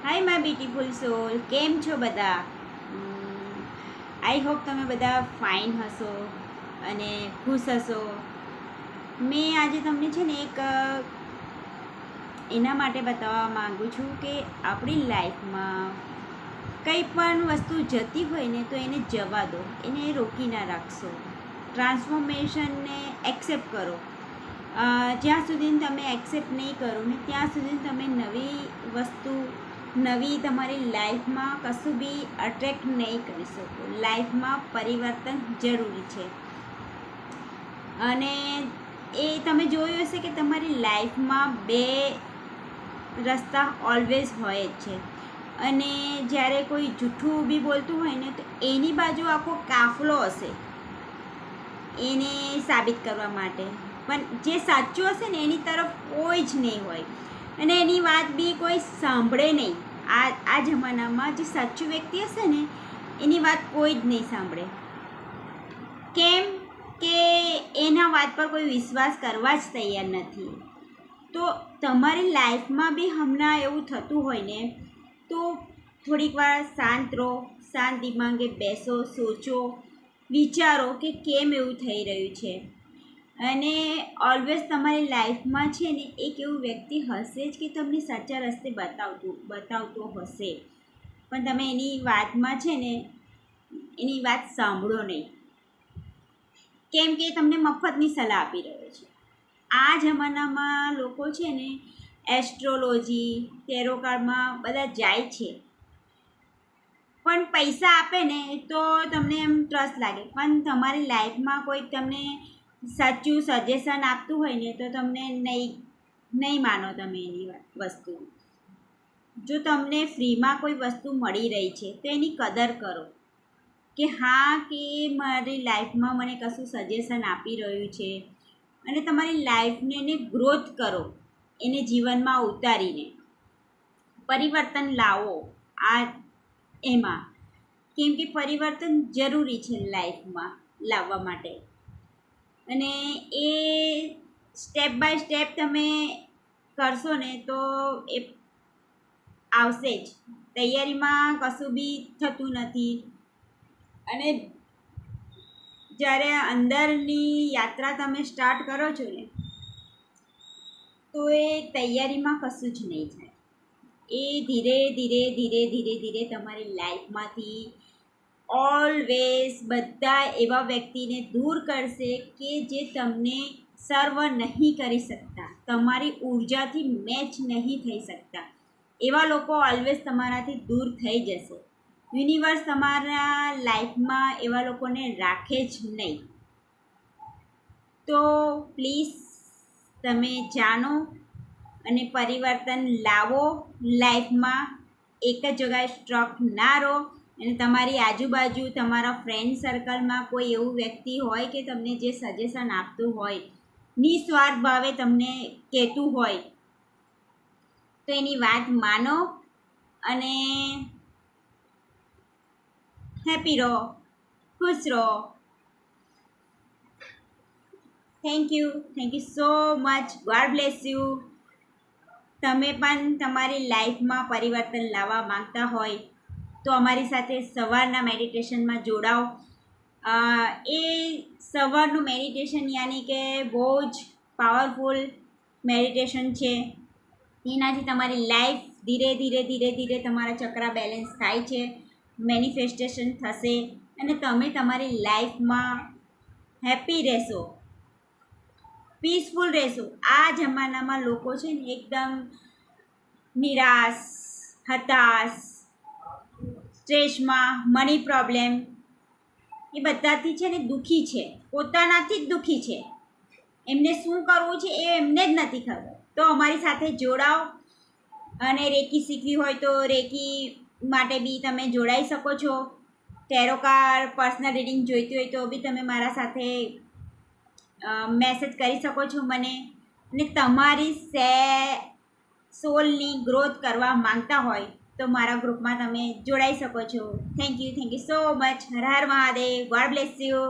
Hi my beautiful સોલ, કેમ છો બધા? આઈ હોપ તમે બધા ફાઇન હશો અને ખુશ હશો. મેં આજે તમને છે ને એક એના માટે બતાવવા માગું છું કે આપણી લાઈફમાં કંઈ પણ વસ્તુ જતી હોય ને તો એને જવા દો, એને રોકી ના રાખશો. ટ્રાન્સફોર્મેશનને એક્સેપ્ટ કરો. જ્યાં સુધી તમે એક્સેપ્ટ નહીં કરો ને ત્યાં સુધી તમે નવી વસ્તુ, નવી તમારી લાઈફમાં કશું બી અટ્રેક્ટ નહીં કરી શકો. લાઈફમાં પરિવર્તન જરૂરી છે અને એ તમે જોયું હશે કે તમારી લાઈફમાં બે રસ્તા ઓલવેઝ હોય જ છે. અને જ્યારે કોઈ જૂઠું બી બોલતું હોય ને તો એની બાજુ આખો કાફલો હશે એને સાબિત કરવા માટે, પણ જે સાચું હશે ને એની તરફ કોઈ જ નહીં હોય અને એની વાત બી કોઈ સાંભળે નહીં. આ જમાનામાં જે સાચું વ્યક્તિ હશે ને એની વાત કોઈ જ નહીં સાંભળે. કેમ કે એના વાત પર કોઈ વિશ્વાસ કરવા જ તૈયાર નથી. તો તમારી લાઈફમાં બી હમણાં એવું થતું હોય ને તો થોડીક વાર શાંત રહો, શાંત દિમાગે બેસો, સોચો, વિચારો કે કેમ એવું થઈ રહ્યું છે. અને ઓલવેઝ તમારી લાઈફમાં છે ને એક એવું વ્યક્તિ હશે જ કે તમને સાચા રસ્તે બતાવતો હશે, પણ તમે એની વાતમાં છે ને એની વાત સાંભળો નહીં, કેમ કે તમને મફતની સલાહ આપી રહ્યો છે. આ જમાનામાં લોકો છે ને એસ્ટ્રોલોજી, ટેરો કાર્ડમાં બધા જાય છે, પણ પૈસા આપે ને તો તમને એમ ટ્રસ્ટ લાગે, પણ તમારી લાઈફમાં કોઈ તમને સાચું સજેશન આપતું હોય ને તો તમને નહીં માનો તમે એની વસ્તુ. જો તમને ફ્રીમાં કોઈ વસ્તુ મળી રહી છે તો એની કદર કરો કે હા, કે મારી લાઈફમાં મને કશું સજેશન આપી રહ્યું છે. અને તમારી લાઈફને એને ગ્રોથ કરો, એને જીવનમાં ઉતારીને પરિવર્તન લાવો એમાં, કેમ કે પરિવર્તન જરૂરી છે લાઈફમાં લાવવા માટે. અને એ સ્ટેપ બાય સ્ટેપ તમે કરશો ને તો એ આવશે જ. તૈયારીમાં કશું બી થતું નથી અને જ્યારે અંદરની યાત્રા તમે સ્ટાર્ટ કરો છો ને તો એ તૈયારીમાં કશું જ નહીં થાય. એ ધીરે ધીરે ધીરે ધીરે ધીરે તમારી લાઈફમાંથી ઓલવેઝ બધા એવા વ્યક્તિને દૂર કરશે કે જે તમને સર્વ નહીં કરી શકતા, તમારી ઉર્જાથી મેચ નહીં થઈ શકતા. એવા લોકો ઓલવેઝ તમારાથી દૂર થઈ જશે. યુનિવર્સ તમારા લાઈફમાં એવા લોકોને રાખે જ નહીં. તો પ્લીઝ તમે જાણો અને પરિવર્તન લાવો લાઈફમાં. એક જ જગ્યાએ સ્ટ્રક ના રહો. અને તમારી આજુબાજુ, તમારા ફ્રેન્ડ સર્કલમાં કોઈ એવું વ્યક્તિ હોય કે તમને જે સજેશન આપતું હોય, નિસ્વાર્થ ભાવે તમને કહેતું હોય, તો એની વાત માનો અને હેપી રહો, ખુશ રહો. Thank you so much. God bless you. તમે પણ તમારી લાઈફમાં પરિવર્તન લાવવા માંગતા હોય તો અમારી સાથે સવારના મેડિટેશનમાં જોડાઓ. એ સવારનું મેડિટેશન યાની કે બહુ જ પાવરફુલ મેડિટેશન છે. એનાથી તમારી લાઈફ ધીરે ધીરે ધીરે ધીરે તમારા ચક્રા બેલેન્સ થાય છે, મેનિફેસ્ટેશન થશે અને તમે તમારી લાઈફમાં હેપી રહેશો, પીસફુલ રહેશો. આ જમાનામાં લોકો છે ને એકદમ નિરાશ, હતાશ, સ્ટ્રેસમાં, મની પ્રોબ્લેમ, એ બધાથી છે ને દુઃખી છે, પોતાનાથી જ દુઃખી છે. એમને શું કરવું છે એ એમને જ નથી ખબર. તો અમારી સાથે જોડાઓ અને રેકી શીખવી હોય તો રેકી માટે બી તમે જોડાઈ શકો છો. ટેરો કાર્ડ પર્સનલ રીડિંગ જોઈતી હોય તો બી તમે મારા સાથે મેસેજ કરી શકો છો મને. અને તમારી સોલની ગ્રોથ કરવા માંગતા હોય તો મારા ગ્રુપમાં તમે જોડાઈ શકો છો. Thank you so much. Har Har Mahadev. God bless you.